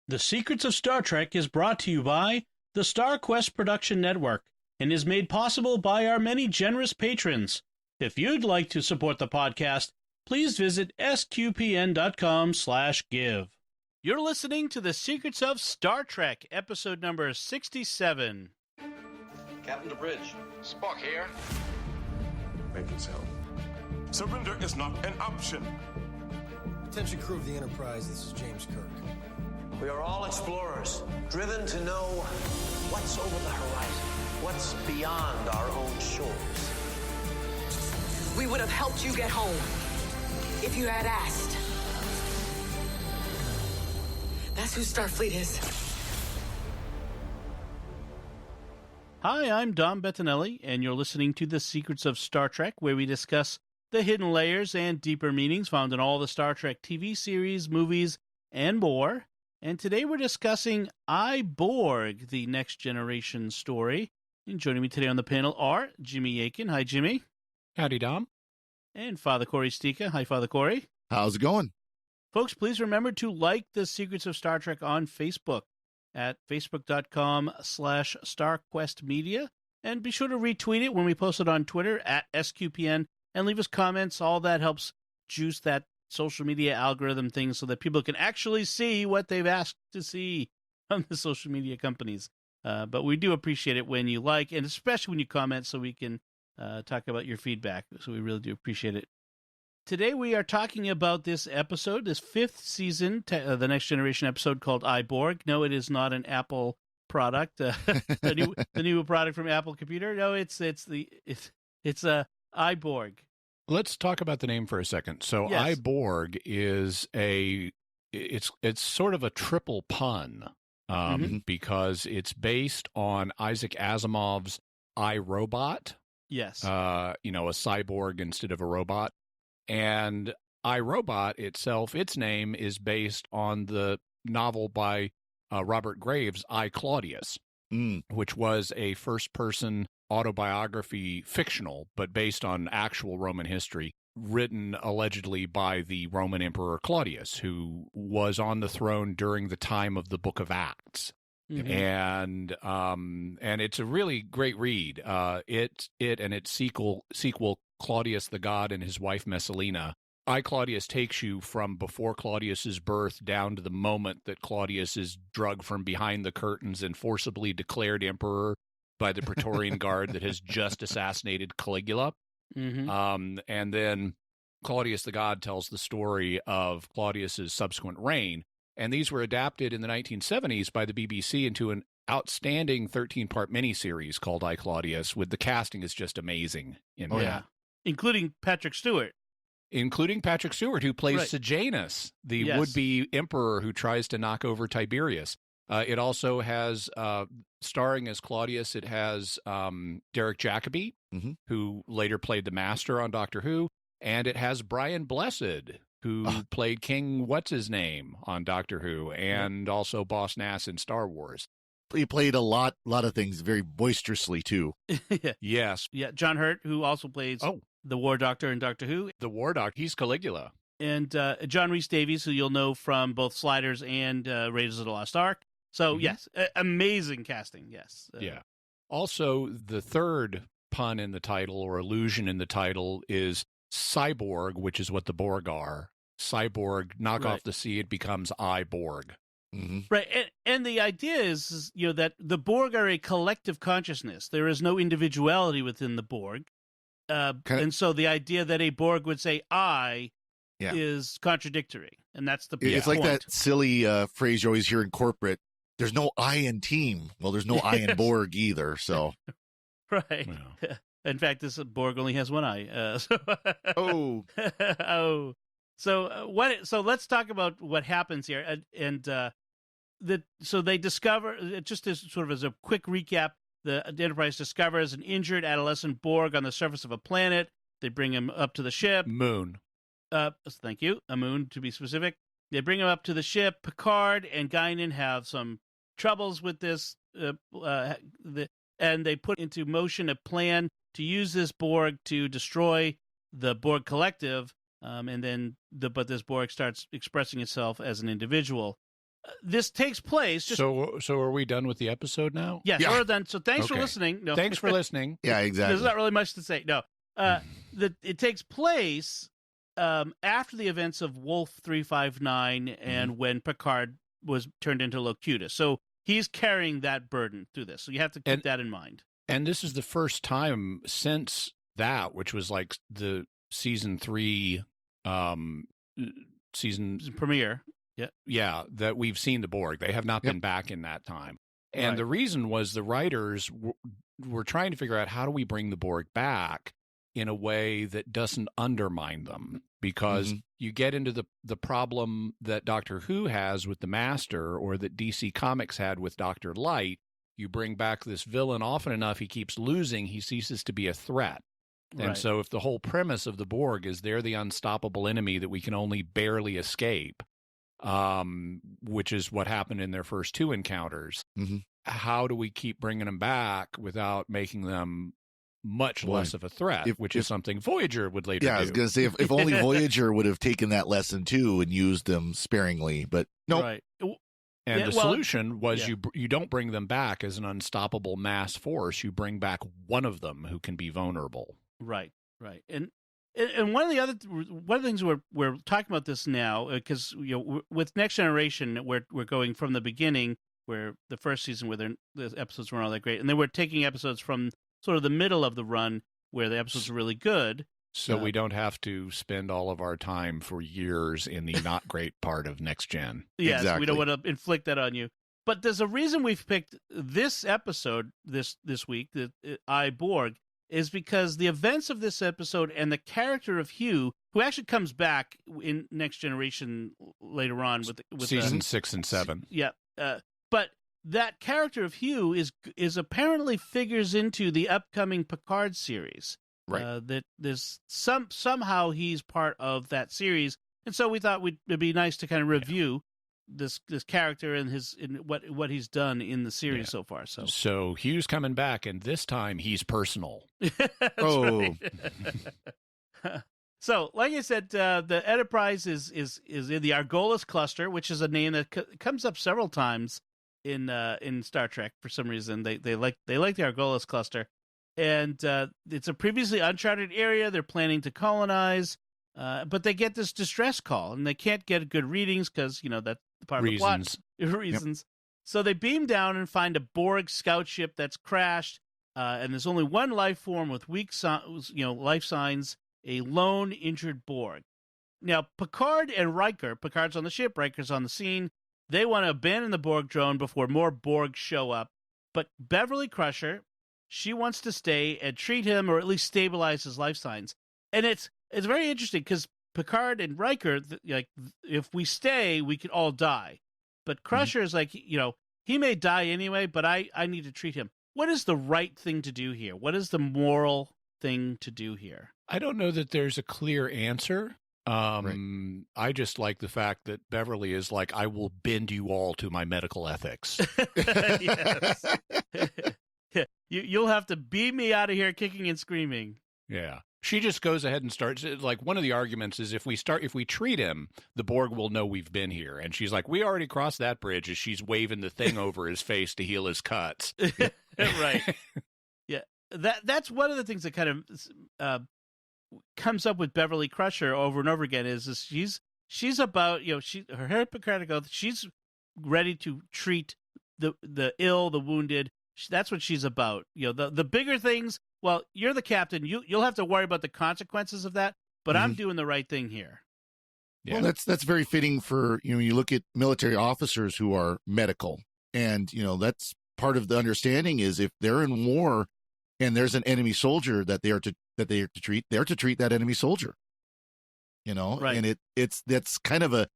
The Secrets of Star Trek is brought to you by the Star Quest Production Network and is made possible by our many generous patrons. If you'd like to support the podcast, please visit sqpn.com/give. You're listening to The Secrets of Star Trek, episode number 67. Captain to bridge. Spock here. Make it so. Surrender is not an option. Attention crew of the Enterprise, this is James Kirk. We are all explorers, driven to know what's over the horizon, what's beyond our own shores. We would have helped you get home if you had asked. That's who Starfleet is. Hi, I'm Dom Bettinelli, and you're listening to The Secrets of Star Trek, where we discuss the hidden layers and deeper meanings found in all the Star Trek TV series, movies, and more. And today we're discussing Borg, the Next Generation story. And joining me today on the panel are Jimmy Aiken. Hi, Jimmy. Howdy, Dom. And Father Corey Stika. Hi, Father Corey. How's it going? Folks, please remember to like The Secrets of Star Trek on Facebook at facebook.com/StarQuestMedia. And be sure to retweet it when we post it on Twitter at SQPN and leave us comments. All that helps juice that social media algorithm thing so that people can actually see what they've asked to see on the social media companies. But we do appreciate it when you like, and especially when you comment so we can talk about your feedback. So we really do appreciate it. Today we are talking about this episode, this fifth season, the Next Generation episode called Borg. No, it is not an Apple product, the new product from Apple Computer. No, it's Borg. Let's talk about the name for a second. So Yes. Borg is it's sort of a triple pun because it's based on Isaac Asimov's I, Robot. Yes. A cyborg instead of a robot. And I, Robot itself, its name is based on the novel by Robert Graves, I, Claudius, which was a first-person autobiography, fictional, but based on actual Roman history, written allegedly by the Roman Emperor Claudius, who was on the throne during the time of the Book of Acts. And it's a really great read. It and its sequel, Claudius the God and his wife Messalina. I, Claudius takes you from before Claudius's birth down to the moment that Claudius is drugged from behind the curtains and forcibly declared emperor by the Praetorian Guard that has just assassinated Caligula. And then Claudius the God tells the story of Claudius's subsequent reign. And these were adapted in the 1970s by the BBC into an outstanding 13-part miniseries called I, Claudius, with the casting is just amazing in that. Yeah. Including Patrick Stewart. Including Patrick Stewart, who plays Sejanus, the would-be emperor who tries to knock over Tiberius. It also has, starring as Claudius, it has Derek Jacobi, who later played the Master on Doctor Who, and it has Brian Blessed, who played King What's-His-Name on Doctor Who, and also Boss Nass in Star Wars. He played a lot of things very boisterously, too. Yes. Yeah, John Hurt, who also plays the War Doctor in Doctor Who. The War Doctor, he's Caligula. And John Rhys Davies, who you'll know from both Sliders and Raiders of the Lost Ark. So, yes, amazing casting, yes. Yeah. Also, the third pun in the title or allusion in the title is cyborg, which is what the Borg are. Cyborg, knock off the C, it becomes Borg. Right, and the idea is that the Borg are a collective consciousness. There is no individuality within the Borg. And so the idea that a Borg would say I is contradictory, and that's the It's point. like that silly phrase you always hear in corporate, there's no I in team. Well, there's no I in Borg either, so. Right. Well. In fact, this Borg only has one eye. So let's talk about what happens here. So they discover, just as sort of as a quick recap, the Enterprise discovers an injured adolescent Borg on the surface of a planet. They bring him up to the ship. Moon. Thank you. A moon, to be specific. They bring him up to the ship. Picard and Guinan have some troubles with this, and they put into motion a plan to use this Borg to destroy the Borg collective, but this Borg starts expressing itself as an individual. this takes place. So are we done with the episode now? Yes, Yeah. we're done. So thanks for Okay. listening. No. Thanks for listening. Yeah, exactly. There's not really much to say. No. It takes place after the events of Wolf 359 and when Picard was turned into Locutus. So he's carrying that burden through this. So you have to keep that in mind. And this is the first time since that, which was like the season 3 season Premiere. Yeah, that we've seen the Borg. They have not been back in that time. And Right. the reason was the writers were trying to figure out how do we bring the Borg back in a way that doesn't undermine them, because you get into the problem that Doctor Who has with the Master, or that DC Comics had with Dr. Light. You bring back this villain often enough, he keeps losing, he ceases to be a threat. And Right. so if the whole premise of the Borg is they're the unstoppable enemy that we can only barely escape, which is what happened in their first 2 encounters, how do we keep bringing them back without making them much less of a threat, which is something Voyager would later do. I was going to say, if only Voyager would have taken that lesson too and used them sparingly, but no. Right. And the solution was you don't bring them back as an unstoppable mass force. You bring back one of them who can be vulnerable. Right. And one of the things we're talking about this now, because with Next Generation we're going from the beginning, where the first season where the episodes weren't all that great, and then we're taking episodes from sort of the middle of the run where the episodes are really good. So we don't have to spend all of our time for years in the not great part of Next Gen. Yes, Exactly. we don't want to inflict that on you. But there's a reason we've picked this episode this week, the I, Borg, is because the events of this episode and the character of Hugh, who actually comes back in Next Generation later on with season 6 and 7. Yeah, but that character of Hugh is apparently figures into the upcoming Picard series. Right. That there's somehow he's part of that series, and so we thought it'd be nice to kind of review this character and what he's done in the series so far. So Hugh's coming back, and this time he's personal. Oh. So, like I said, the Enterprise is in the Argolis cluster, which is a name that comes up several times in Star Trek for some reason. They like the Argolis cluster, and it's a previously uncharted area they're planning to colonize. But they get this distress call, and they can't get good readings because that's part of the plot reasons. So they beam down and find a Borg scout ship that's crashed, and there's only one life form with weak life signs, a lone injured Borg. Now Picard and Riker, Picard's on the ship, Riker's on the scene. They want to abandon the Borg drone before more Borg show up, but Beverly Crusher, she wants to stay and treat him, or at least stabilize his life signs. And it's very interesting because Picard and Riker, if we stay, we could all die. But Crusher is like, he may die anyway, but I need to treat him. What is the right thing to do here? What is the moral thing to do here? I don't know that there's a clear answer. Right. I just like the fact that Beverly is like, I will bend you all to my medical ethics. Yes. You'll have to beam me out of here kicking and screaming. Yeah. She just goes ahead and starts, like, one of the arguments is if we treat him, the Borg will know we've been here. And she's like, we already crossed that bridge, as she's waving the thing over his face to heal his cuts. Right. Yeah. That's one of the things that kind of comes up with Beverly Crusher over and over again is she's about, her Hippocratic Oath, she's ready to treat the ill, the wounded. That's what she's about. The bigger things, well, you're the captain. You'll have to worry about the consequences of that, but I'm doing the right thing here. Yeah. Well, that's very fitting for, you look at military officers who are medical, and, that's part of the understanding is if they're in war and there's an enemy soldier that they are to treat, they're to treat that enemy soldier, Right. And that's kind of a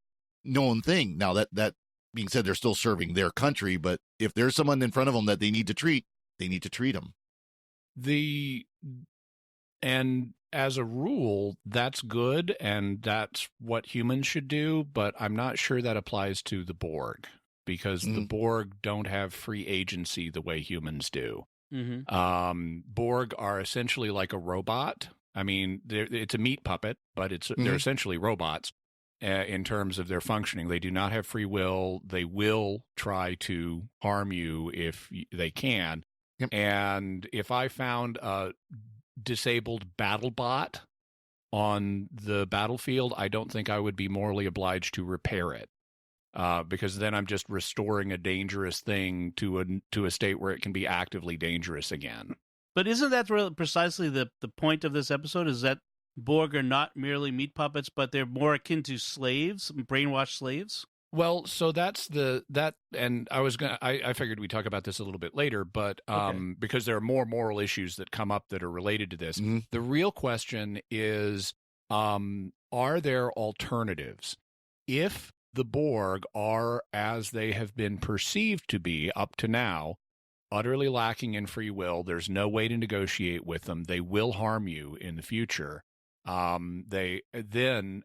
known thing. Now that being said, they're still serving their country, but if there's someone in front of them that they need to treat them. And as a rule, that's good, and that's what humans should do, but I'm not sure that applies to the Borg, because the Borg don't have free agency the way humans do. Mm-hmm. Borg are essentially like a robot. I mean, it's a meat puppet, but they're essentially robots. in terms of their functioning. They do not have free will. They will try to harm you if they can. Yep. And if I found a disabled battle bot on the battlefield, I don't think I would be morally obliged to repair it, because then I'm just restoring a dangerous thing to a state where it can be actively dangerous again. But isn't that precisely the point of this episode? Is that Borg are not merely meat puppets, but they're more akin to slaves, brainwashed slaves? Well, so that's and I figured we'd talk about this a little bit later, but because there are more moral issues that come up that are related to this. Mm-hmm. The real question is, are there alternatives? If the Borg are, as they have been perceived to be up to now, utterly lacking in free will, there's no way to negotiate with them, they will harm you in the future, then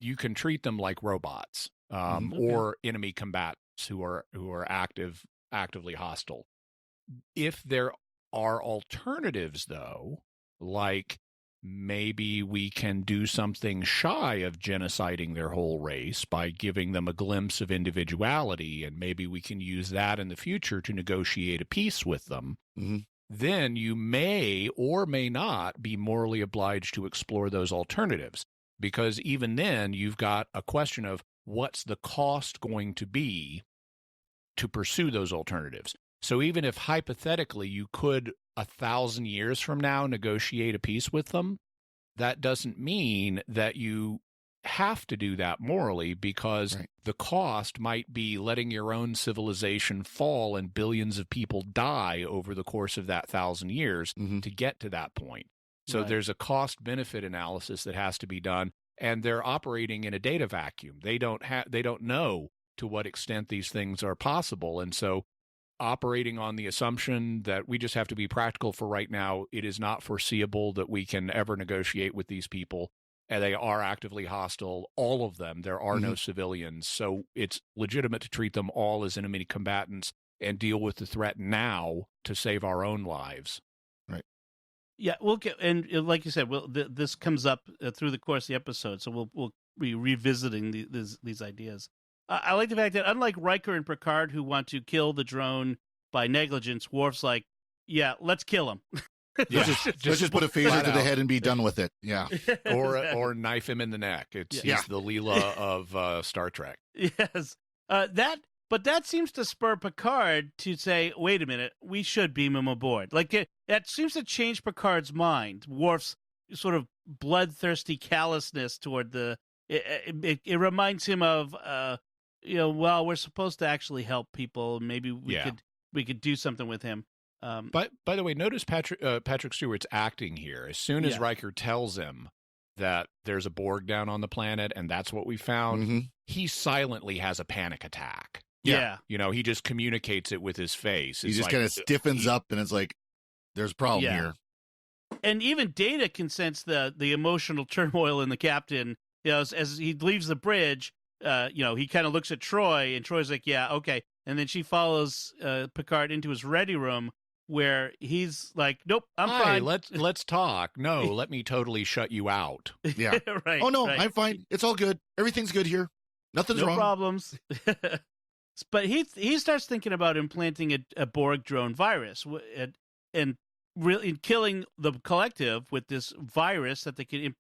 you can treat them like robots. Or enemy combatants who are actively hostile. If there are alternatives, though, like maybe we can do something shy of genociding their whole race by giving them a glimpse of individuality, and maybe we can use that in the future to negotiate a peace with them, then you may or may not be morally obliged to explore those alternatives. Because even then, you've got a question of, what's the cost going to be to pursue those alternatives? So even if hypothetically you could 1,000 years from now negotiate a peace with them, that doesn't mean that you have to do that morally, because the cost might be letting your own civilization fall and billions of people die over the course of that 1,000 years to get to that point. So there's a cost-benefit analysis that has to be done. And they're operating in a data vacuum. They don't know to what extent these things are possible. And so operating on the assumption that we just have to be practical for right now, it is not foreseeable that we can ever negotiate with these people. And they are actively hostile, all of them. There are no civilians. So it's legitimate to treat them all as enemy combatants and deal with the threat now to save our own lives. Yeah, we'll get, and like you said, this comes up through the course of the episode, so we'll be revisiting these ideas. I like the fact that unlike Riker and Picard, who want to kill the drone by negligence, Worf's like, yeah, let's kill him. Let's just put a phaser to the head and be done with it. Yeah, or knife him in the neck. He's the Leela of Star Trek. Yes, But that seems to spur Picard to say, wait a minute, we should beam him aboard. Like, that seems to change Picard's mind. Worf's sort of bloodthirsty callousness toward it reminds him of, well, we're supposed to actually help people. Maybe we could do something with him. But by the way, notice Patrick Stewart's acting here. As soon as Riker tells him that there's a Borg down on the planet and that's what we found, he silently has a panic attack. Yeah. He just communicates it with his face. He just kind of stiffens up, and it's like, there's a problem here. And even Data can sense the emotional turmoil in the captain. As he leaves the bridge, he kind of looks at Troy, and Troy's like, yeah, okay. And then she follows Picard into his ready room, where he's like, nope, I'm fine. Let's talk. No, let me totally shut you out. Yeah. Right. Oh, no, I'm fine. It's all good. Everything's good here. Nothing's wrong. No problems. But he starts thinking about implanting a Borg drone virus and really killing the collective with this virus that they could,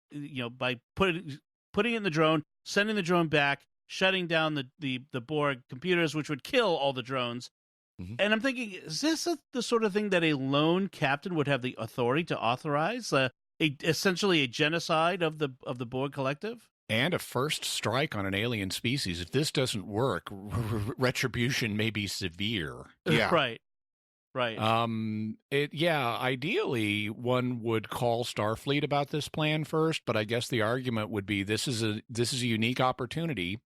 by putting it in the drone, sending the drone back, shutting down the Borg computers, which would kill all the drones. And I'm thinking, is this the sort of thing that a lone captain would have the authority to authorize? Essentially a genocide of the Borg collective? And a first strike on an alien species. If this doesn't work, retribution may be severe. Yeah. Right. Ideally, one would call Starfleet about this plan first, but I guess the argument would be this is a unique opportunity.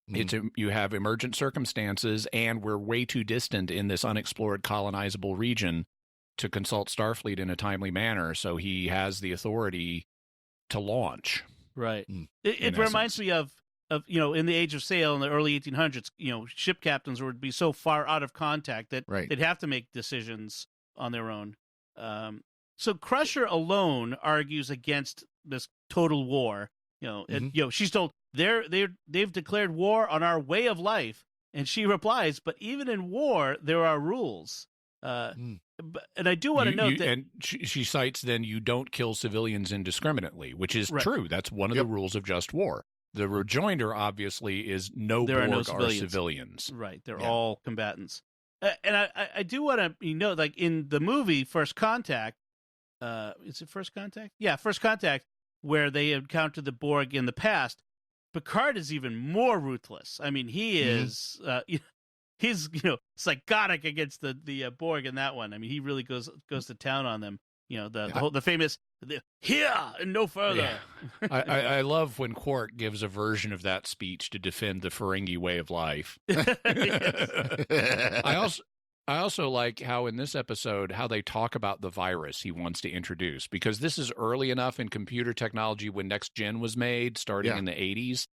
You have emergent circumstances, and we're way too distant in this unexplored colonizable region to consult Starfleet in a timely manner, so he has the authority to launch. Right. It reminds me of in the Age of Sail in the early 1800s, ship captains would be so far out of contact that they'd have to make decisions on their own. So Crusher alone argues against this total war. She's told, they've declared war on our way of life. And she replies, but even in war, there are rules. And I do want to note that... And she cites then you don't kill civilians indiscriminately, which is true. That's one of the rules of just war. The rejoinder, obviously, is no Borg are civilians. Right. They're all combatants. And I do want to note, like in the movie First Contact, is it First Contact? Yeah, First Contact, where they encountered the Borg in the past, Picard is even more ruthless. I mean, he is... he's psychotic against the Borg in that one. I mean, he really goes to town on them. The famous here and no further. Yeah. I love when Quark gives a version of that speech to defend the Ferengi way of life. I also like how in this episode how they talk about the virus he wants to introduce, because this is early enough in computer technology when Next Gen was made, starting in the 80s,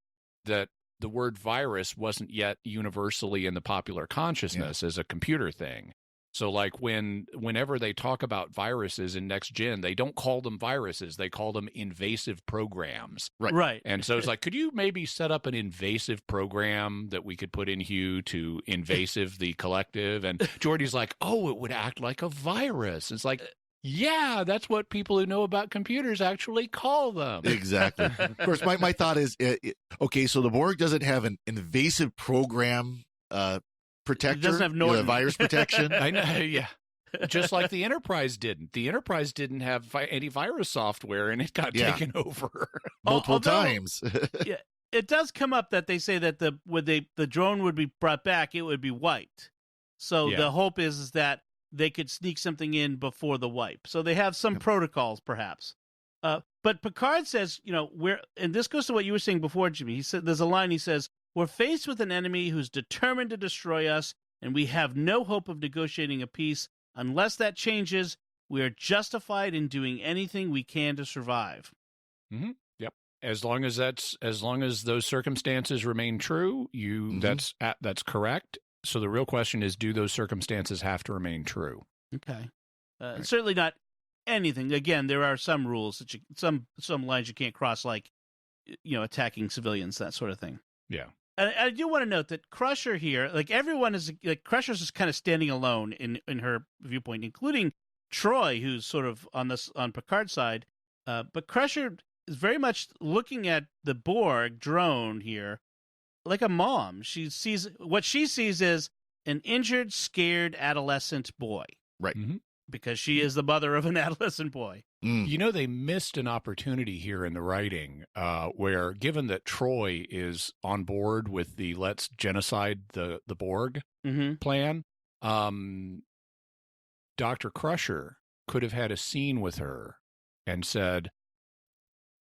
that the word virus wasn't yet universally in the popular consciousness as a computer thing. So like whenever they talk about viruses in Next Gen, they don't call them viruses. They call them invasive programs. Right. And so it's like, could you maybe set up an invasive program that we could put in Hugh to invasive the collective? And Geordi's like, oh, it would act like a virus. It's like, yeah, that's what people who know about computers actually call them. Exactly. Of course, my thought is, okay, so the Borg doesn't have an invasive program protector. It doesn't have Norton. Virus protection. I know, yeah. Just like the Enterprise didn't. The Enterprise didn't have antivirus software, and it got taken over multiple times. Yeah, it does come up that they say that the drone would be brought back, it would be wiped. So the hope is that they could sneak something in before the wipe. So they have some protocols, perhaps. But Picard says, and this goes to what you were saying before, Jimmy. He said, there's a line, he says, we're faced with an enemy who's determined to destroy us, and we have no hope of negotiating a peace. Unless that changes, we are justified in doing anything we can to survive. Mm-hmm. Yep. As long as those circumstances remain true, that's correct. So the real question is, do those circumstances have to remain true? Okay. Certainly not anything. Again, there are some rules that some lines you can't cross, like attacking civilians, that sort of thing. Yeah. And I do want to note that Crusher here, like everyone is, like Crusher's just kind of standing alone in her viewpoint, including Troy, who's sort of on Picard's side. But Crusher is very much looking at the Borg drone here like a mom. What she sees is an injured, scared adolescent boy. Right. Mm-hmm. Because she is the mother of an adolescent boy. They missed an opportunity here in the writing where, given that Troy is on board with the let's genocide the Borg plan, Dr. Crusher could have had a scene with her and said,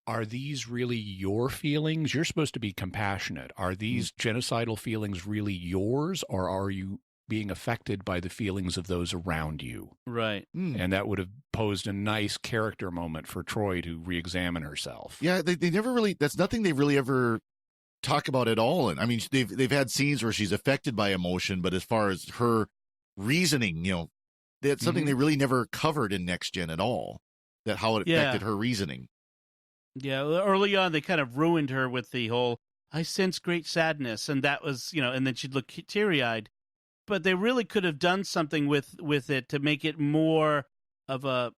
are these really your feelings? You're supposed to be compassionate. Are these genocidal feelings really yours, or are you being affected by the feelings of those around you? Right. And that would have posed a nice character moment for Troy to re-examine herself. Yeah, they never really, that's nothing they really ever talk about at all. And I mean, they've had scenes where she's affected by emotion, but as far as her reasoning, that's something they really never covered in Next Gen at all, that how it affected her reasoning. Yeah, early on, they kind of ruined her with the whole, I sense great sadness, and that was, and then she'd look teary-eyed. But they really could have done something with it to make it more of a,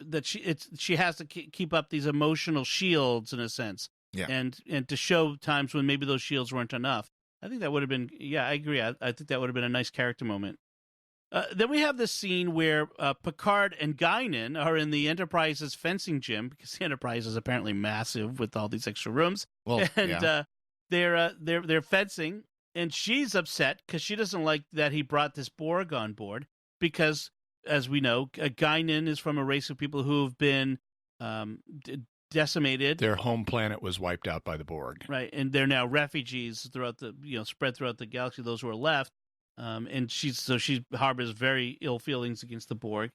that she has to keep up these emotional shields, in a sense. Yeah. And to show times when maybe those shields weren't enough. I think that would have been, I agree. I think that would have been a nice character moment. Then we have this scene where Picard and Guinan are in the Enterprise's fencing gym, because the Enterprise is apparently massive with all these extra rooms. Well, and they're fencing, and she's upset because she doesn't like that he brought this Borg on board, because, as we know, Guinan is from a race of people who have been decimated. Their home planet was wiped out by the Borg. Right, and they're now refugees throughout the spread throughout the galaxy. Those who are left. And she harbors very ill feelings against the Borg.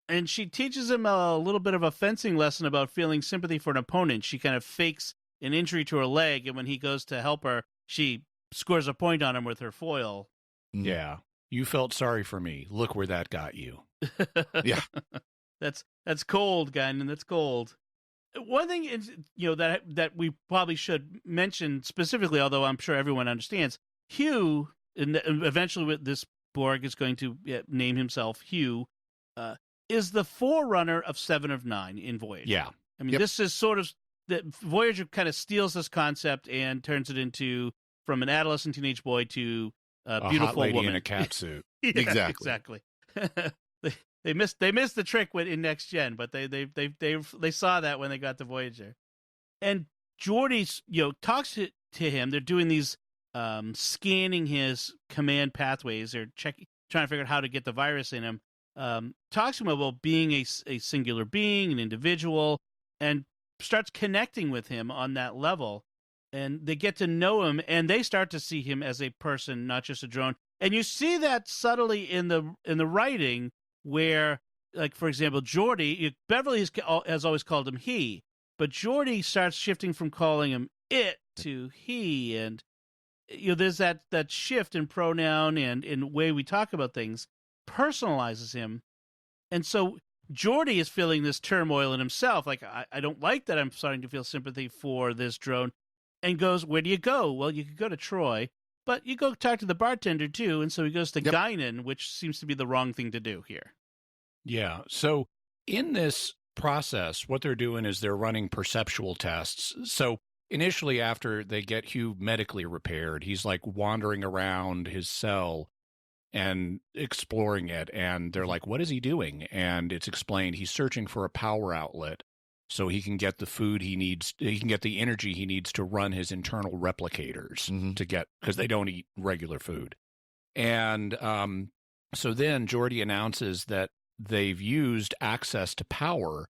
And she teaches him a little bit of a fencing lesson about feeling sympathy for an opponent. She kind of fakes an injury to her leg, and when he goes to help her, she scores a point on him with her foil. Yeah. You felt sorry for me. Look where that got you. Yeah. That's cold, Guinan. That's cold. One thing is, that we probably should mention specifically, although I'm sure everyone understands, Hugh, and eventually with this Borg is going to name himself Hugh, is the forerunner of Seven of Nine in Voyager. Yeah. I mean, this is sort of that Voyager kind of steals this concept and turns it into from an adolescent teenage boy to a beautiful hot lady woman in a cat suit. Yeah, Exactly. They missed the trick in Next Gen, but they saw that when they got to Voyager. And Geordi, talks to him. They're doing these scanning his command pathways. They're trying to figure out how to get the virus in him. Talks to him about being a singular being, an individual, and starts connecting with him on that level. And they get to know him, and they start to see him as a person, not just a drone. And you see that subtly in the writing, where, like, for example, Geordi, Beverly has always called him he, but Geordi starts shifting from calling him it to he, and there's that shift in pronoun and in way we talk about things, personalizes him, and so Geordi is feeling this turmoil in himself, like I don't like that I'm starting to feel sympathy for this drone, and goes, where do you go? Well, you could go to Troy, but you go talk to the bartender too, and so he goes to Guinan, which seems to be the wrong thing to do here. Yeah. So in this process, what they're doing is they're running perceptual tests. So initially, after they get Hugh medically repaired, he's like wandering around his cell and exploring it. And they're like, what is he doing? And it's explained he's searching for a power outlet so he can get the food he needs. He can get the energy he needs to run his internal replicators to get, because they don't eat regular food. And so then Geordi announces that they've used access to power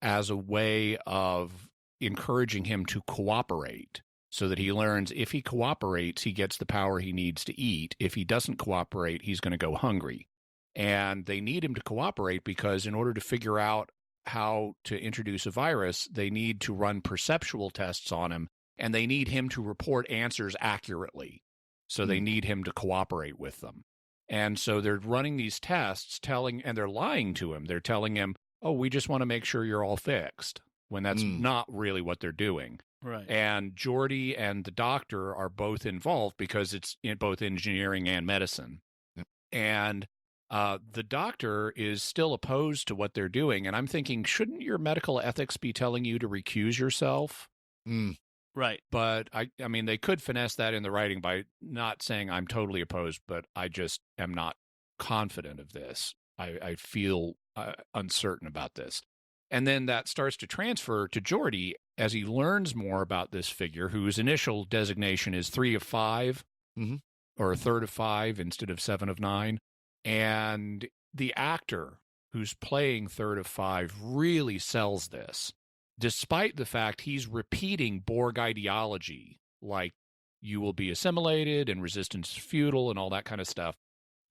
as a way of encouraging him to cooperate, so that he learns if he cooperates, he gets the power he needs to eat. If he doesn't cooperate, he's going to go hungry. And they need him to cooperate because in order to figure out how to introduce a virus, they need to run perceptual tests on him, and they need him to report answers accurately. So they need him to cooperate with them. And so they're running these tests, and they're lying to him. They're telling him, oh, we just want to make sure you're all fixed, when that's not really what they're doing. Right. And Geordi and the doctor are both involved because it's in both engineering and medicine. Yep. And the doctor is still opposed to what they're doing. And I'm thinking, shouldn't your medical ethics be telling you to recuse yourself? Right. But I mean, they could finesse that in the writing by not saying I'm totally opposed, but I just am not confident of this. I feel uncertain about this. And then that starts to transfer to Geordi as he learns more about this figure, whose initial designation is 3 of 5, or a third of 5 instead of 7 of 9. And the actor who's playing third of 5 really sells this, despite the fact he's repeating Borg ideology, like you will be assimilated and resistance is futile and all that kind of stuff.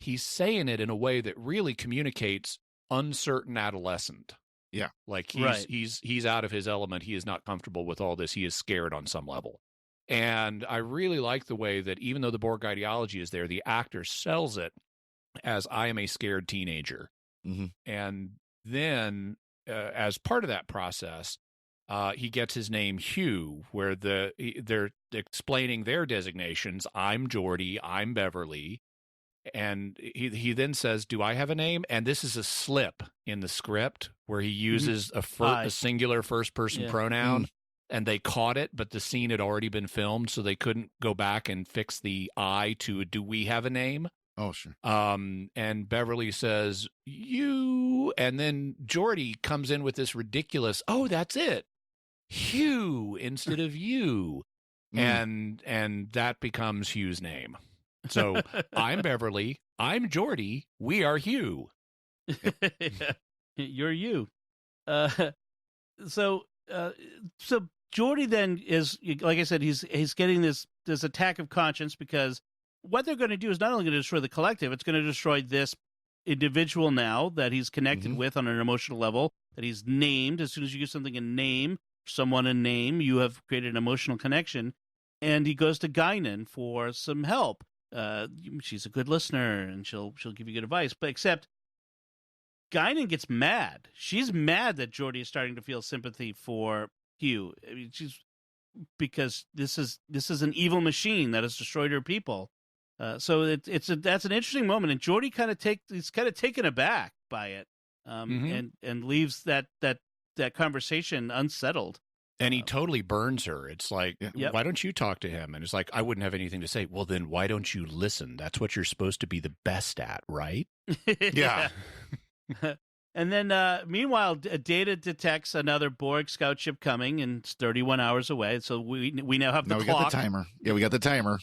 He's saying it in a way that really communicates uncertain adolescent. Yeah. Like he's out of his element. He is not comfortable with all this. He is scared on some level. And I really like the way that even though the Borg ideology is there, the actor sells it as I am a scared teenager. And then as part of that process, he gets his name Hugh, where they're explaining their designations. I'm Geordi, I'm Beverly. And he then says, do I have a name? And this is a slip in the script where he uses a singular first-person pronoun, and they caught it, but the scene had already been filmed, so they couldn't go back and fix the I to do we have a name? Oh, sure. And Beverly says, you, and then Geordi comes in with this ridiculous, oh, that's it, Hugh instead of you. And that becomes Hugh's name. So I'm Beverly, I'm Geordi, we are Hugh. You're you. So Geordi then is, like I said, he's getting this attack of conscience, because what they're going to do is not only going to destroy the collective, it's going to destroy this individual now that he's connected with on an emotional level, that he's named. As soon as you give something a name, someone a name, you have created an emotional connection. And he goes to Guinan for some help. She's a good listener, and she'll give you good advice. But except Guinan gets mad. She's mad that Geordi is starting to feel sympathy for Hugh. I mean, because this is an evil machine that has destroyed her people. So that's an interesting moment, and Geordi is kind of taken aback by it, and leaves that conversation unsettled. And he totally burns her. It's like, Yep. Why don't you talk to him? And it's like, I wouldn't have anything to say. Well, then why don't you listen? That's what you're supposed to be the best at, right? Yeah. And then, meanwhile, Data detects another Borg scout ship coming, and it's 31 hours away. So we now have the We clock. got the timer. Yeah, we got the timer.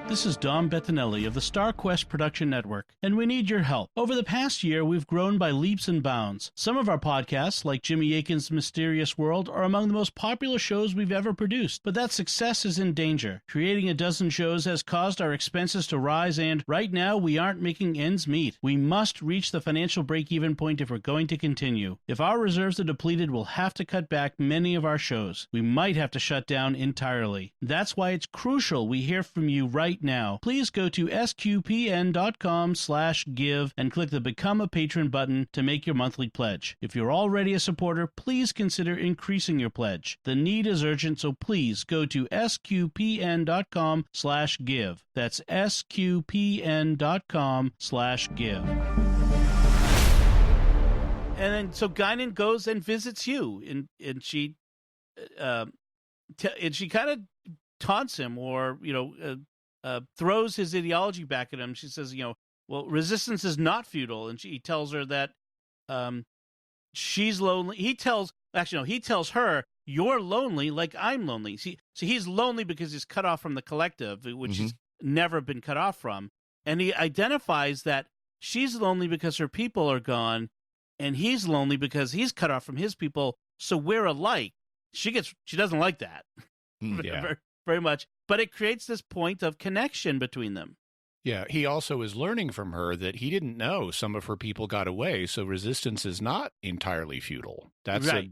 This is Dom Bettinelli of the StarQuest Production Network, and we need your help. Over the past year, we've grown by leaps and bounds. Some of our podcasts, like Jimmy Akin's Mysterious World, are among the most popular shows we've ever produced, but that success is in danger. Creating a dozen shows has caused our expenses to rise, and right now, we aren't making ends meet. We must reach the financial break-even point if we're going to continue. If our reserves are depleted, we'll have to cut back many of our shows. We might have to shut down entirely. That's why it's crucial we hear from you right now. Please go to sqpn.com/give and click the Become a Patron button to make your monthly pledge. If you're already a supporter, please consider increasing your pledge. The need is urgent, so please go to sqpn.com/give. That's sqpn.com/give. And then so Guinan goes and visits Hugh, and she kind of taunts him, or throws his ideology back at him. She says, well, resistance is not futile, and he tells her that she's lonely. He tells her, you're lonely like I'm lonely. So he's lonely because he's cut off from the collective, which he's never been cut off from, and he identifies that she's lonely because her people are gone, and he's lonely because he's cut off from his people. So we're alike. She doesn't like that. Yeah. Very much, but it creates this point of connection between them. Yeah, he also is learning from her that he didn't know some of her people got away, so resistance is not entirely futile. That's right.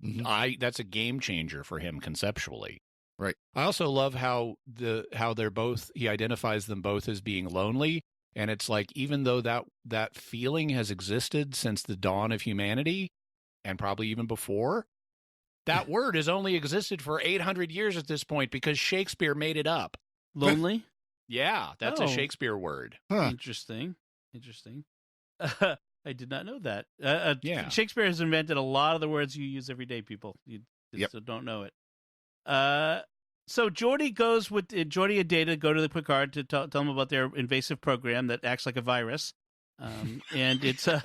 That's a game changer for him conceptually. Right. I also love how they're both, he identifies them both as being lonely, and it's like, even though that feeling has existed since the dawn of humanity, and probably even before, that word has only existed for 800 years at this point because Shakespeare made it up. Lonely? Yeah, that's a Shakespeare word. Huh. Interesting. I did not know that. Yeah. Shakespeare has invented a lot of the words you use every day, people. You just don't know it. So Geordi and Data go to the Picard to tell them about their invasive program that acts like a virus. And it's a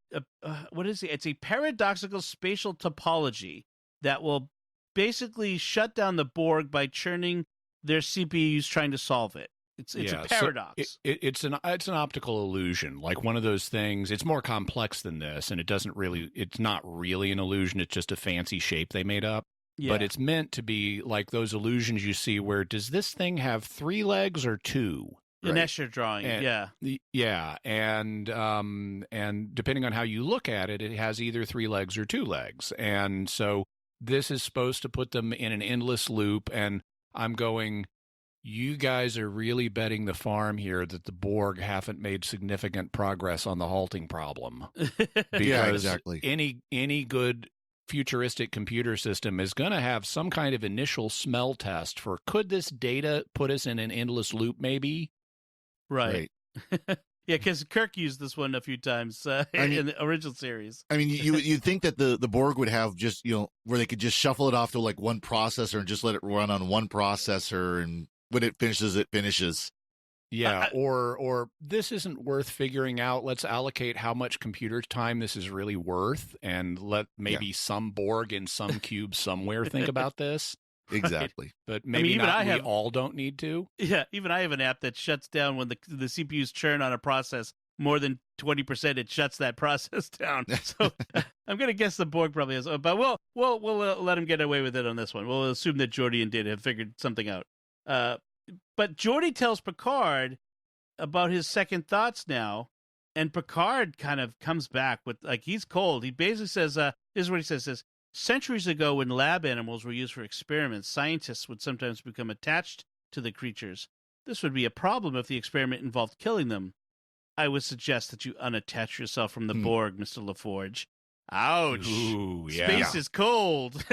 It's a paradoxical spatial topology that will basically shut down the Borg by churning their CPUs trying to solve it. It's a paradox. So it's an optical illusion, like one of those things. It's more complex than this, and it's not really an illusion. It's just a fancy shape they made up. Yeah. But it's meant to be like those illusions you see where, does this thing have 3 legs or 2? An Escher drawing, and depending on how you look at it, it has either 3 legs or 2 legs. And so this is supposed to put them in an endless loop, and I'm going, you guys are really betting the farm here that the Borg haven't made significant progress on the halting problem. Yeah, exactly. Any good futuristic computer system is going to have some kind of initial smell test for, could this data put us in an endless loop maybe? Right. Yeah, because Kirk used this one a few times in the original series. I mean, you'd think that the Borg would have just, where they could just shuffle it off to like one processor and just let it run on one processor, and when it finishes, it finishes. Yeah, or this isn't worth figuring out. Let's allocate how much computer time this is really worth, and let maybe some Borg in some cube somewhere think about this. Exactly. But maybe we all don't need to. Yeah, even I have an app that shuts down when the CPUs churn on a process more than 20%. It shuts that process down. So I'm going to guess the Borg probably has. But we'll let him get away with it on this one. We'll assume that Geordi and Data have figured something out. But Geordi tells Picard about his second thoughts now, and Picard kind of comes back with, like, he's cold. He basically says, this is what he says, centuries ago, when lab animals were used for experiments, scientists would sometimes become attached to the creatures. This would be a problem if the experiment involved killing them. I would suggest that you unattach yourself from the Borg, Mr. LaForge. Ouch. Ooh, yeah. Space is cold.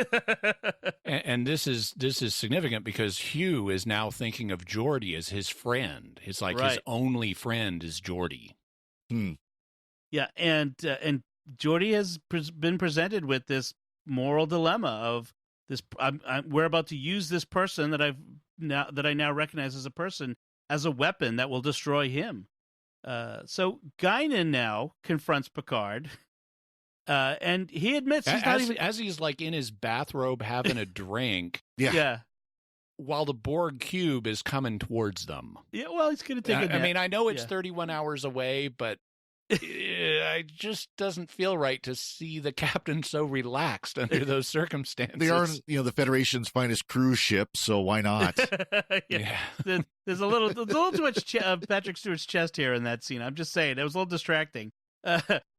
And this is significant because Hugh is now thinking of Geordi as his friend. It's like his only friend is Geordi. Yeah, and Geordi has been presented with this moral dilemma of this. We're about to use this person that I now recognize as a person as a weapon that will destroy him. So Guinan now confronts Picard. And he admits he's not even... As he's like in his bathrobe having a drink. Yeah. While the Borg cube is coming towards them. Yeah, well, he's going to take a nap. I mean, I know it's 31 hours away, but it just doesn't feel right to see the captain so relaxed under those circumstances. They are, the Federation's finest cruise ship, so why not? Yeah. There's a little too much Patrick Stewart's chest hair in that scene. I'm just saying. It was a little distracting.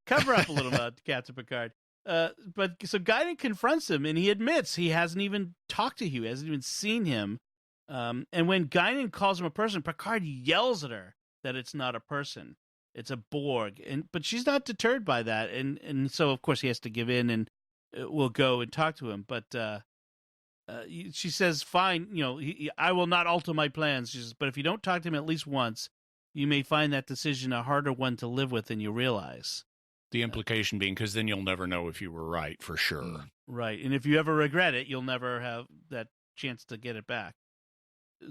Cover up a little, Captain Picard. But so Guinan confronts him, and he admits he hasn't even talked to Hugh, hasn't even seen him. And when Guinan calls him a person, Picard yells at her that it's not a person, it's a Borg. But she's not deterred by that, and so of course he has to give in and will go and talk to him. But she says, "Fine, I will not alter my plans." She says, "But if you don't talk to him at least once, you may find that decision a harder one to live with than you realize." The implication being, because then you'll never know if you were right, for sure. Right. And if you ever regret it, you'll never have that chance to get it back.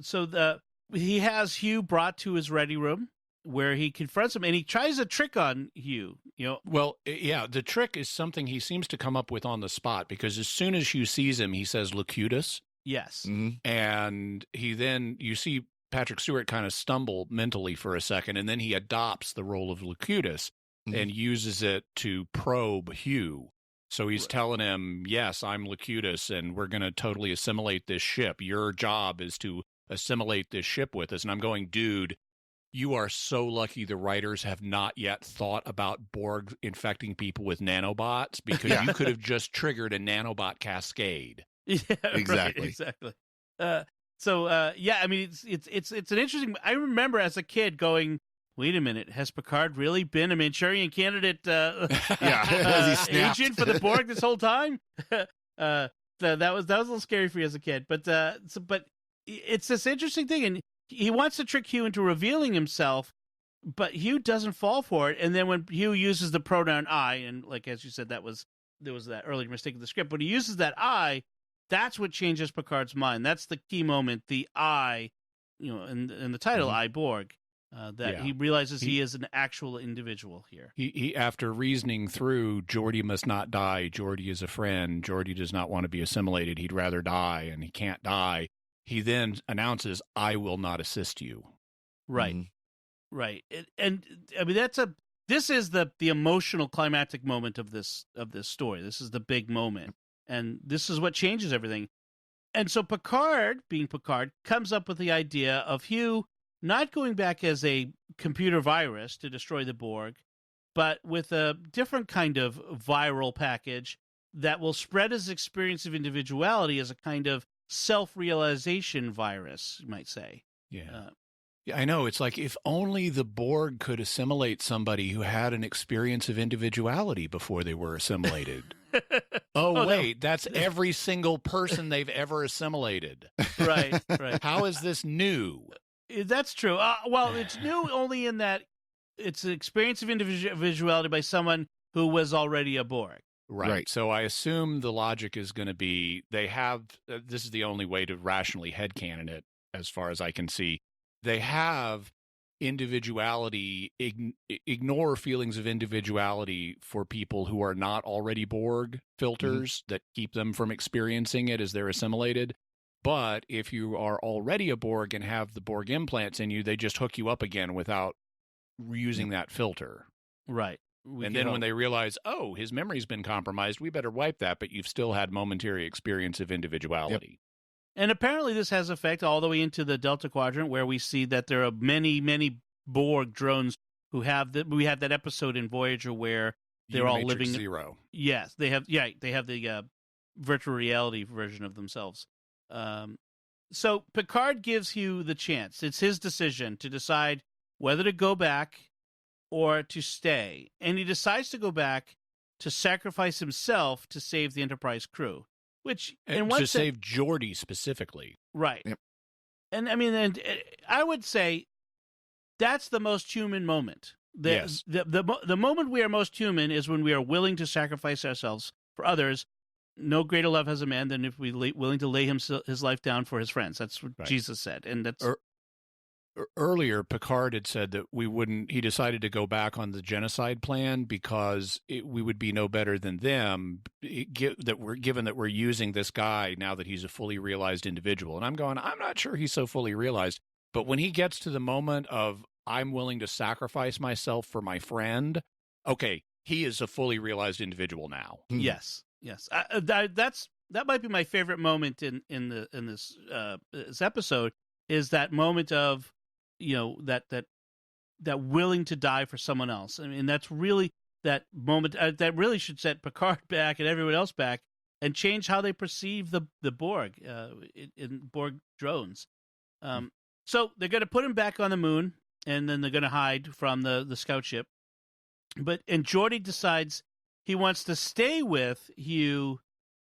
So he has Hugh brought to his ready room where he confronts him, and he tries a trick on Hugh. Well, yeah, the trick is something he seems to come up with on the spot, because as soon as Hugh sees him, he says Locutus. Yes. Mm-hmm. And you see Patrick Stewart kind of stumble mentally for a second, and then he adopts the role of Locutus. And uses it to probe Hugh. So he's telling him, yes, I'm Locutus, and we're going to totally assimilate this ship. Your job is to assimilate this ship with us. And I'm going, dude, you are so lucky the writers have not yet thought about Borg infecting people with nanobots, because you could have just triggered a nanobot cascade. Yeah, exactly. Right, exactly. I mean, it's an interesting... I remember as a kid going... Wait a minute, has Picard really been a Manchurian candidate agent for the Borg this whole time? That was a little scary for you as a kid, but it's this interesting thing, and he wants to trick Hugh into revealing himself, but Hugh doesn't fall for it. And then when Hugh uses the pronoun I, and like as you said, there was that earlier mistake in the script, when he uses that I, that's what changes Picard's mind. That's the key moment, the I, in the title, I Borg. He realizes he is an actual individual here. He after reasoning through, Geordi must not die. Geordi is a friend. Geordi does not want to be assimilated. He'd rather die, and he can't die. He then announces, "I will not assist you." Right, right, and I mean this is the emotional climactic moment of this story. This is the big moment, and this is what changes everything. And so Picard, being Picard, comes up with the idea of Hugh not going back as a computer virus to destroy the Borg, but with a different kind of viral package that will spread his experience of individuality as a kind of self-realization virus, you might say. Yeah. Yeah, I know. It's like, if only the Borg could assimilate somebody who had an experience of individuality before they were assimilated. Wait, that's every single person they've ever assimilated. Right. How is this new? That's true. Well, it's new only in that it's an experience of individuality by someone who was already a Borg. Right. So I assume the logic is going to be they have this is the only way to rationally headcanon it, as far as I can see. They have individuality, ignore feelings of individuality for people who are not already Borg filters that keep them from experiencing it as they're assimilated. But if you are already a Borg and have the Borg implants in you, they just hook you up again without using that filter. Right. And then when they realize, oh, his memory's been compromised, we better wipe that, but you've still had momentary experience of individuality. Yep. And apparently this has effect all the way into the Delta Quadrant, where we see that there are many, many Borg drones who have we have that episode in Voyager where they're all living... Zero. Yes, they have the virtual reality version of themselves. So Picard gives Hugh the chance. It's his decision to decide whether to go back or to stay. And he decides to go back to sacrifice himself to save the Enterprise crew, which in one to sense, save Geordi specifically. right. Yep. And I mean, and I would say that's the most human moment. Yes. The moment we are most human is when we are willing to sacrifice ourselves for others. No greater love has a man than if we willing to lay his life down for his friends. That's what Right. Jesus said, and that's Earlier, Picard had said that he decided to go back on the genocide plan because we would be no better than them, given that we're using this guy now that he's a fully realized individual. And I'm not sure he's so fully realized. But when he gets to the moment of, I'm willing to sacrifice myself for my friend, okay, he is a fully realized individual now. Yes. That might be my favorite moment in this episode, is that moment of, that willing to die for someone else. I mean, that's really that moment that really should set Picard back and everyone else back and change how they perceive the Borg in Borg drones. So they're going to put him back on the moon, and then they're going to hide from the scout ship. And Geordi decides he wants to stay with Hugh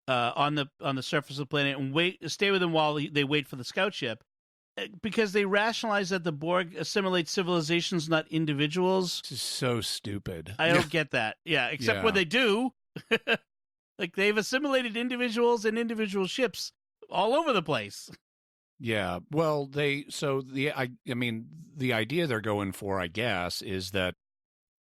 on the surface of the planet and stay with him while they wait for the scout ship, because they rationalize that the Borg assimilate civilizations, not individuals. This is so stupid. I don't get that. Yeah, except when they do. Like, they've assimilated individuals and individual ships all over the place. Yeah. Well, the idea they're going for, I guess, is that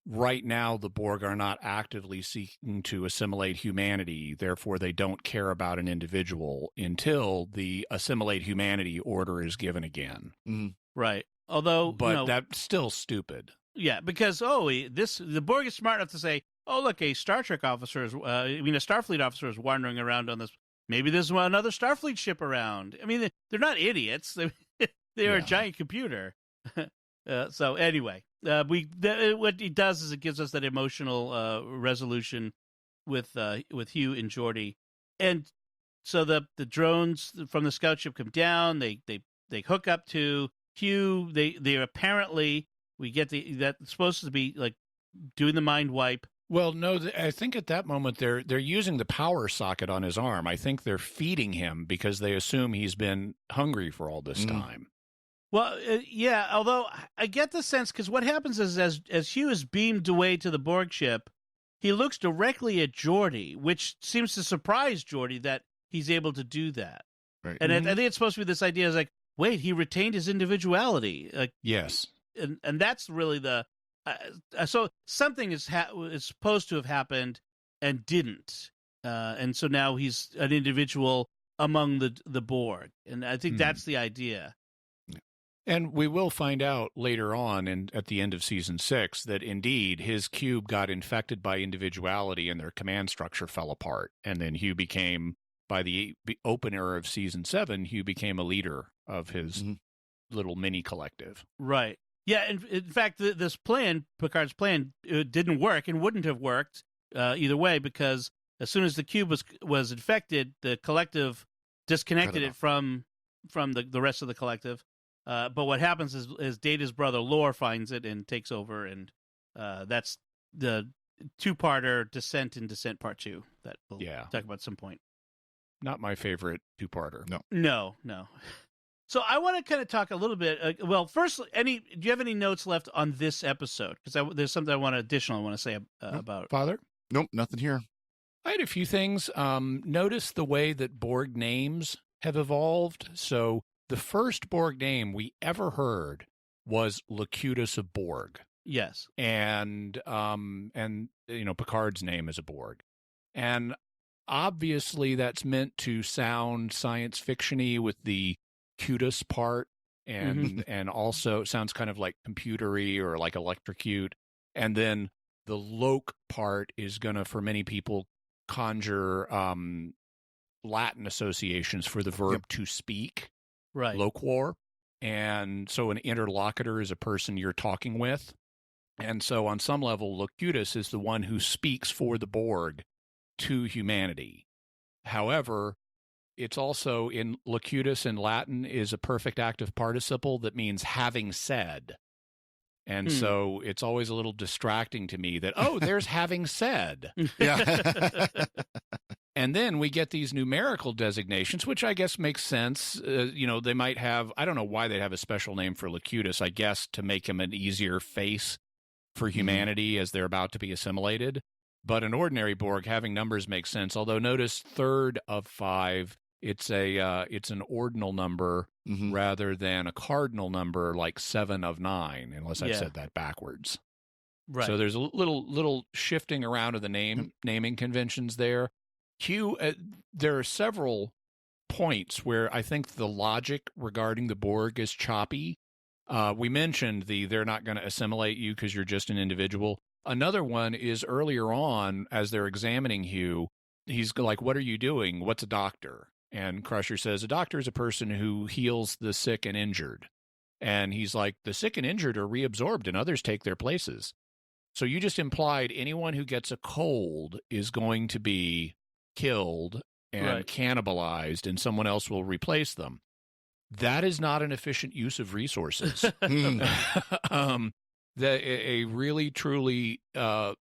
right now the Borg are not actively seeking to assimilate humanity. Therefore, they don't care about an individual until the assimilate humanity order is given again. Mm-hmm. Right. Although, but that's still stupid. Yeah, because the Borg is smart enough to say, "Oh, look, a Starfleet officer is wandering around on this. Maybe there's another Starfleet ship around." I mean, they're not idiots. They're a giant computer. So anyway, what he does is it gives us that emotional resolution with Hugh and Geordi, and so the drones from the scout ship come down. They hook up to Hugh. They apparently, we get that's supposed to be like doing the mind wipe. Well, no, I think at that moment they're using the power socket on his arm. I think they're feeding him because they assume he's been hungry for all this time. Well, yeah, although I get the sense, because what happens is as Hugh is beamed away to the Borg ship, he looks directly at Geordi, which seems to surprise Geordi that he's able to do that. Right. And I think it's supposed to be this idea is like, wait, he retained his individuality. Yes. And that's really so something is supposed to have happened and didn't. And so now he's an individual among the Borg. And I think that's the idea. And we will find out later on at the end of season 6 that indeed his cube got infected by individuality and their command structure fell apart. And then Hugh became, by the opener of season 7, Hugh became a leader of his little mini collective. Right. Yeah. In fact, this plan, Picard's plan, didn't work and wouldn't have worked either way, because as soon as the cube was infected, the collective disconnected it from the rest of the collective. But what happens is Data's brother Lore finds it and takes over, and that's the two-parter Descent and Descent Part 2 that we'll talk about at some point. Not my favorite two-parter. No. So I want to kind of talk a little bit. Well, first, do you have any notes left on this episode? Because there's something I want to say about. Father? Nope, nothing here. I had a few things. Notice the way that Borg names have evolved. So the first Borg name we ever heard was Locutus of Borg. Yes. And Picard's name is a Borg. And obviously that's meant to sound science fiction-y with the cutus part, and and also sounds kind of like computery or like electrocute. And then the loque part is going to, for many people, conjure Latin associations for the verb to speak. Right. Loquor. And so an interlocutor is a person you're talking with. And so on some level, Locutus is the one who speaks for the Borg to humanity. However, it's also in Locutus in Latin is a perfect active participle that means having said. And so it's always a little distracting to me that, oh, there's having said. Yeah. And then we get these numerical designations, which I guess makes sense. They might have, I don't know why they'd have a special name for Locutus, I guess, to make him an easier face for humanity as they're about to be assimilated. But an ordinary Borg, having numbers makes sense. Although notice 3rd of 5, it's an ordinal number rather than a cardinal number like 7 of 9, unless I've said that backwards. Right. So there's a little shifting around of the naming conventions there. Q, there are several points where I think the logic regarding the Borg is choppy. We mentioned they're not going to assimilate you because you're just an individual. Another one is earlier on, as they're examining Hugh, he's like, what are you doing? What's a doctor? And Crusher says, a doctor is a person who heals the sick and injured. And he's like, the sick and injured are reabsorbed and others take their places. So you just implied anyone who gets a cold is going to be killed and cannibalized, and someone else will replace them. That is not an efficient use of resources. A really, truly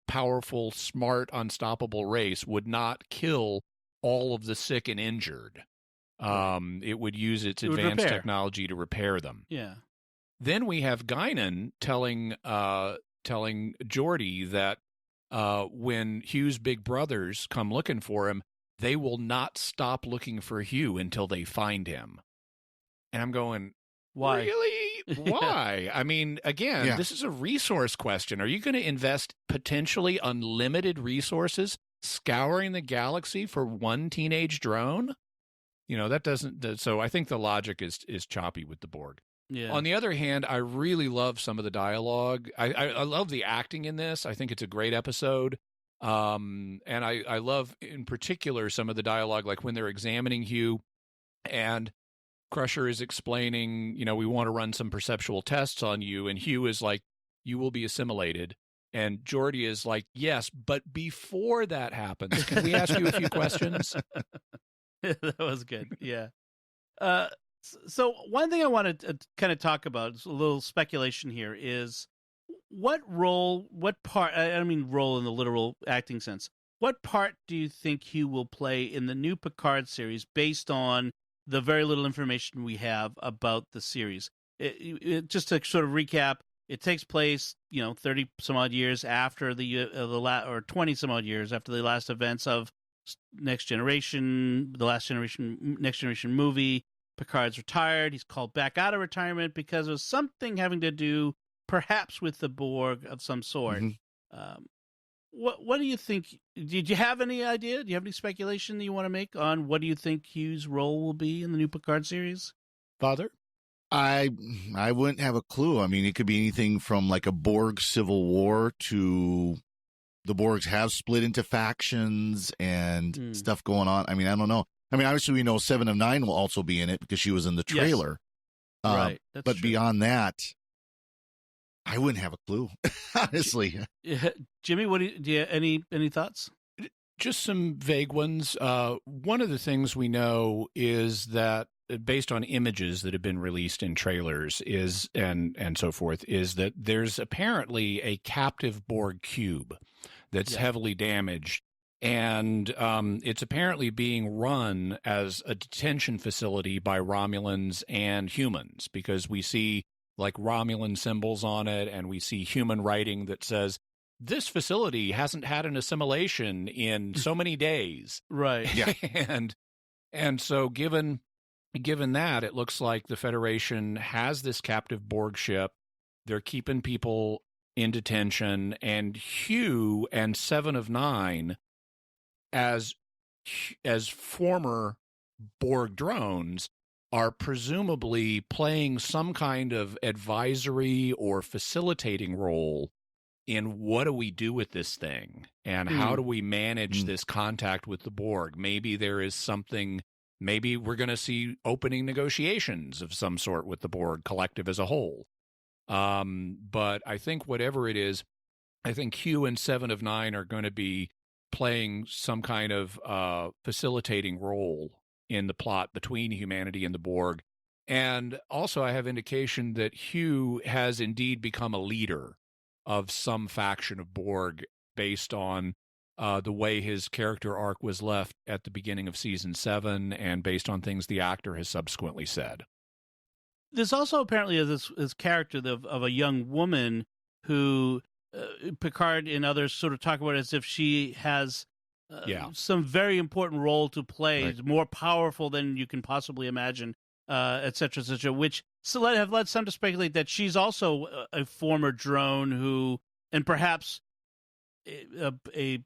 powerful, smart, unstoppable race would not kill all of the sick and injured. It would use its advanced technology to repair them. Yeah. Then we have Guinan telling Geordi that when Hugh's big brothers come looking for him, they will not stop looking for Hugh until they find him. And I'm going, why? Really? Why? I mean, again, this is a resource question. Are you going to invest potentially unlimited resources scouring the galaxy for one teenage drone? That doesn't. So I think the logic is choppy with the Borg. Yeah. On the other hand, I really love some of the dialogue. I love the acting in this. I think it's a great episode. And I love, in particular, some of the dialogue, like when they're examining Hugh and Crusher is explaining, we want to run some perceptual tests on you. And Hugh is like, you will be assimilated. And Geordi is like, yes, but before that happens, can we ask you a few questions? That was good. Yeah. So one thing I want to kind of talk about, a little speculation here, is what part, I don't mean role in the literal acting sense, what part do you think Hugh will play in the new Picard series based on the very little information we have about the series? Just to sort of recap, it takes place, 30 some odd years after or 20 some odd years after the last events of Next Generation, the last generation, Next Generation movie. Picard's retired. He's called back out of retirement because of something having to do perhaps with the Borg of some sort. What do you think? Did you have any idea? Do you have any speculation that you want to make on what do you think Hugh's role will be in the new Picard series? Father? I wouldn't have a clue. I mean, it could be anything from like a Borg civil war to the Borgs have split into factions and stuff going on. I mean, I don't know. I mean, obviously we know 7 of 9 will also be in it because she was in the trailer. Yes. Right. But true. Beyond that, I wouldn't have a clue, honestly. Jimmy, do you any thoughts? Just some vague ones. One of the things we know is that, based on images that have been released in trailers, and so forth, is that there's apparently a captive Borg cube that's heavily damaged, and it's apparently being run as a detention facility by Romulans and humans, because we see like Romulan symbols on it, and we see human writing that says, this facility hasn't had an assimilation in so many days. Right. Yeah. and so given that, it looks like the Federation has this captive Borg ship. They're keeping people in detention, and Hugh and 7 of 9, as former Borg drones, are presumably playing some kind of advisory or facilitating role in what do we do with this thing, and how do we manage this contact with the Borg. Maybe there is something, maybe we're going to see opening negotiations of some sort with the Borg collective as a whole. But I think whatever it is, I think Hugh and 7 of 9 are going to be playing some kind of facilitating role in the plot between humanity and the Borg. And also, I have indication that Hugh has indeed become a leader of some faction of Borg based on the way his character arc was left at the beginning of season 7 and based on things the actor has subsequently said. There's also apparently this character of a young woman who Picard and others sort of talk about as if she has some very important role to play, Right. more powerful than you can possibly imagine, et cetera, which have led some to speculate that she's also a former drone who, and perhaps a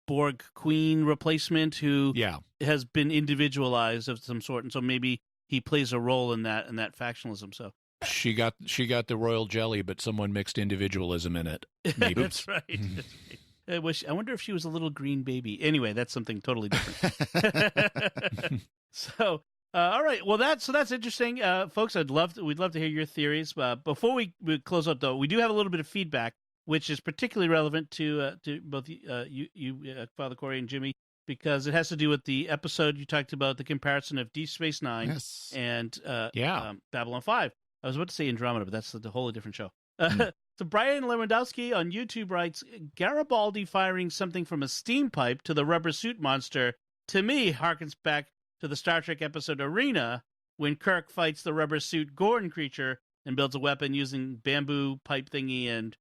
Borg queen replacement who has been individualized of some sort, and so maybe he plays a role in that factionalism. So she got the royal jelly, but someone mixed individualism in it. Maybe. That's right. That's right. I wonder if she was a little green baby. Anyway, that's something totally different. So, all right. Well, that's interesting, folks. We'd love to hear your theories. Before we close out, though, we do have a little bit of feedback, which is particularly relevant to both you, Father Corey, and Jimmy, because it has to do with the episode you talked about, the comparison of Deep Space Nine and Babylon 5. I was about to say Andromeda, but that's a wholly different show. So Brian Lewandowski on YouTube writes, Garibaldi firing something from a steam pipe to the rubber suit monster, to me, harkens back to the Star Trek episode Arena, when Kirk fights the rubber suit Gorn creature and builds a weapon using bamboo pipe thingy, and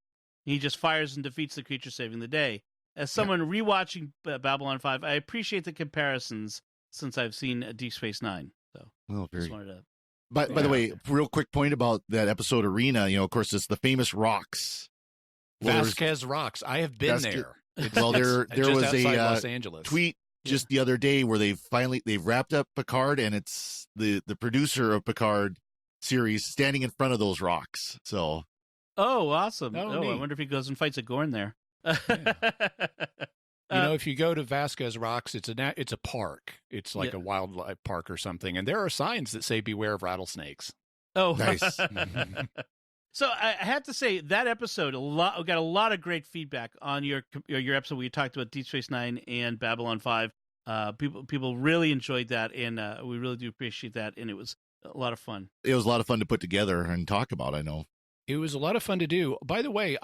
he just fires and defeats the creature, saving the day. As someone rewatching Babylon 5, I appreciate the comparisons since I've seen Deep Space Nine. So just wanted to... By the way, real quick point about that episode Arena, of course, it's the famous rocks. Vasquez Rocks. I have been there. Well, there was a Los Angeles. tweet just the other day where they've wrapped up Picard, and it's the producer of Picard series standing in front of those rocks. So, awesome! Oh, I wonder if he goes and fights a Gorn there. If you go to Vasquez Rocks, it's a park. It's like a wildlife park or something, and there are signs that say "Beware of rattlesnakes." Oh, nice. So I have to say that episode got a lot of great feedback on your episode where you talked about Deep Space Nine and Babylon 5. People really enjoyed that, and we really do appreciate that, and it was a lot of fun. It was a lot of fun to put together and talk about, I know. It was a lot of fun to do. By the way,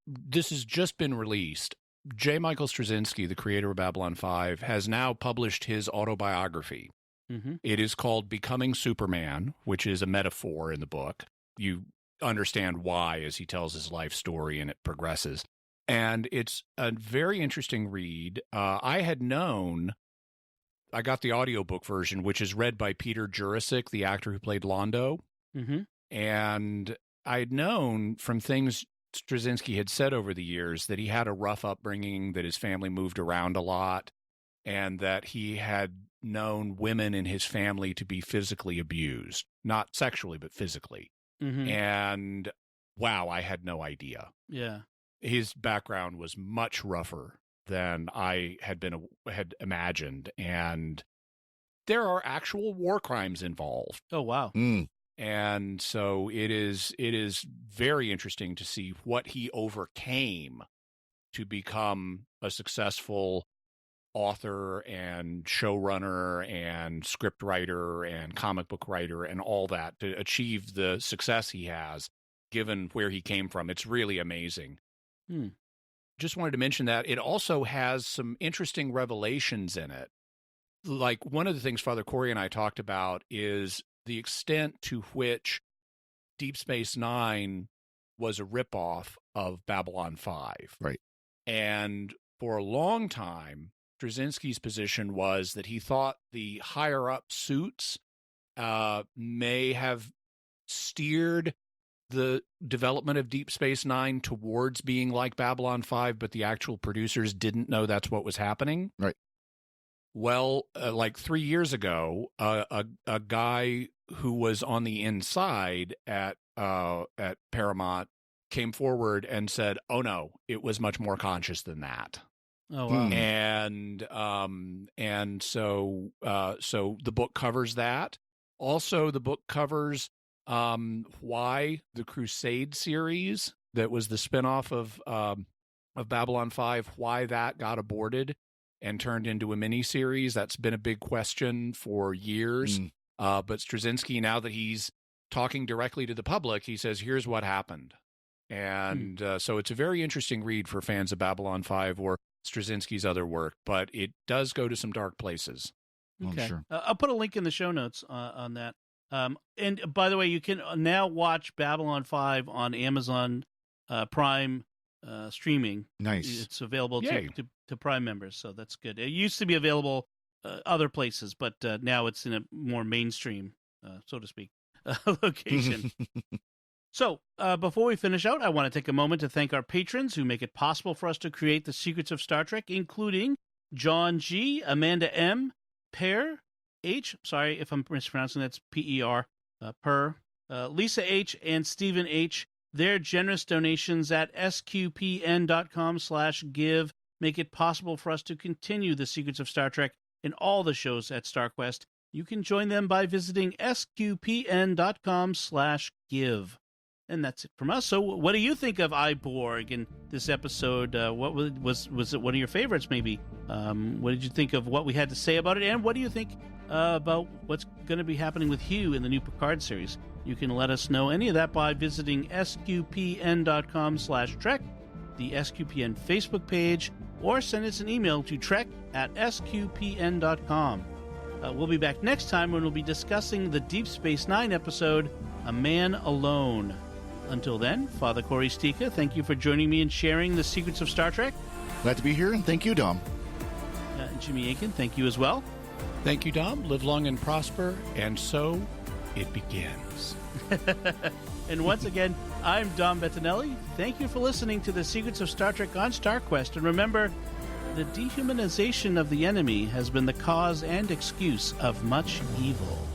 this has just been released. J. Michael Straczynski, the creator of Babylon 5, has now published his autobiography. Mm-hmm. It is called Becoming Superman, which is a metaphor in the book. You understand why as he tells his life story and it progresses. And it's a very interesting read. I got the audiobook version, which is read by Peter Jurasik, the actor who played Londo. Mm-hmm. And I'd known from things Straczynski had said over the years that he had a rough upbringing, that his family moved around a lot, and that he had known women in his family to be physically abused, not sexually, but physically. Mm-hmm. And wow, I had no idea. Yeah. His background was much rougher than I had imagined. And there are actual war crimes involved. Oh, wow. Mm. And so it is very interesting to see what he overcame to become a successful author and showrunner and script writer and comic book writer and all that to achieve the success he has, given where he came from. It's really amazing. Just wanted to mention that. It also has some interesting revelations in it. Like, one of the things Father Corey and I talked about is the extent to which Deep Space Nine was a ripoff of Babylon 5. Right. And for a long time, Straczynski's position was that he thought the higher-up suits may have steered the development of Deep Space Nine towards being like Babylon 5, but the actual producers didn't know that's what was happening. Right. Well, like 3 years ago, a guy who was on the inside at Paramount came forward and said, "Oh no, it was much more conscious than that." Oh wow! And so the book covers that. Also, the book covers why the Crusade series, that was the spinoff of Babylon 5, why that got aborted and turned into a miniseries. That's been a big question for years. But Straczynski, now that he's talking directly to the public, he says, here's what happened. And so it's a very interesting read for fans of Babylon 5 or Straczynski's other work, but it does go to some dark places. Okay. I'm sure. I'll put a link in the show notes on that. And by the way, you can now watch Babylon 5 on Amazon Prime streaming. Nice. It's available Yay. to Prime members, so that's good. It used to be available other places, but now it's in a more mainstream, so to speak, location. So, before we finish out, I want to take a moment to thank our patrons who make it possible for us to create the Secrets of Star Trek, including John G., Amanda M., Per H., sorry if I'm mispronouncing that's P-E-R, Lisa H., and Stephen H. Their generous donations at sqpn.com/give make it possible for us to continue the Secrets of Star Trek and all the shows at StarQuest. You can join them by visiting sqpn.com/give. And that's it from us. So what do you think of Borg in this episode? What was it one of your favorites, maybe? What did you think of what we had to say about it? And what do you think about what's going to be happening with Hugh in the new Picard series? You can let us know any of that by visiting sqpn.com/trek, the SQPN Facebook page, or send us an email to trek@sqpn.com. We'll be back next time when we'll be discussing the Deep Space Nine episode, A Man Alone. Until then, Father Corey Stika, thank you for joining me and sharing the secrets of Star Trek. Glad to be here, and thank you, Dom. Jimmy Aiken, thank you as well. Thank you, Dom. Live long and prosper. And so it begins. And once again, I'm Dom Bettinelli. Thank you for listening to the Secrets of Star Trek on StarQuest. And remember, the dehumanization of the enemy has been the cause and excuse of much evil.